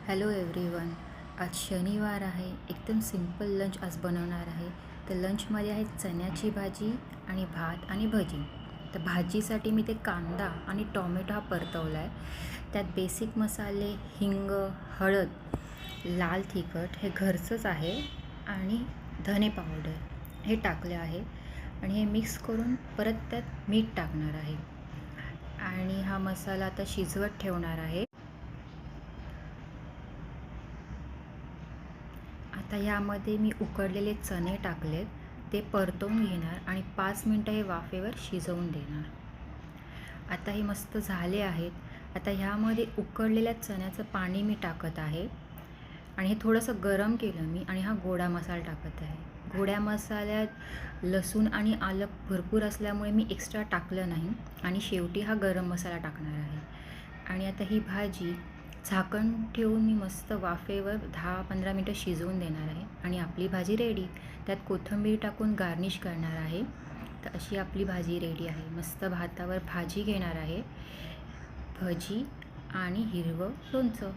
Hello everyone. आज शनिवार आहे. एकदम सिंपल लंच आज बनवणार आहे. तर लंचमध्ये आहे चण्याची भाजी आणि भात आणि भजी. तर भाजीसाठी मी ते कांदा आणि टॉमॅटो हा परतवला आहे. त्यात बेसिक मसाले हिंग, हळद, लाल तिखट हे घरचंच आहे आणि धने पावडर हे टाकले आहे आणि हे मिक्स करून परत त्यात मीठ टाकणार आहे आणि हा मसाला आता शिजवत ठेवणार आहे. आता ह्यामध्ये मी उकडलेले चणे टाकलेत, ते परतवून घेणार आणि 5 मिनटं हे वाफेवर शिजवून देणार. आता हे मस्त झाले आहेत. आता ह्यामध्ये उकडलेल्या चण्याचं पाणी मी टाकत आहे आणि हे थोडंसं गरम केलं मी आणि हा गोडा मसाला टाकत आहे. गोड्या मसाल्यात लसूण आणि आलं भरपूर असल्यामुळे मी एक्स्ट्रा टाकलं नाही आणि शेवटी हा गरम मसाला टाकणार आहे. आणि आता ही भाजी झाकण ठेवून मी मस्त वाफेवर 10-15 मिनटं शिजवून देणार आहे आणि आपली भाजी रेडी. त्यात कोथिंबीर टाकून गार्निश करणार आहे. तर अशी आपली भाजी रेडी आहे. मस्त भातावर भाजी घेणार आहे, भजी आणि हिरवं लोणचं.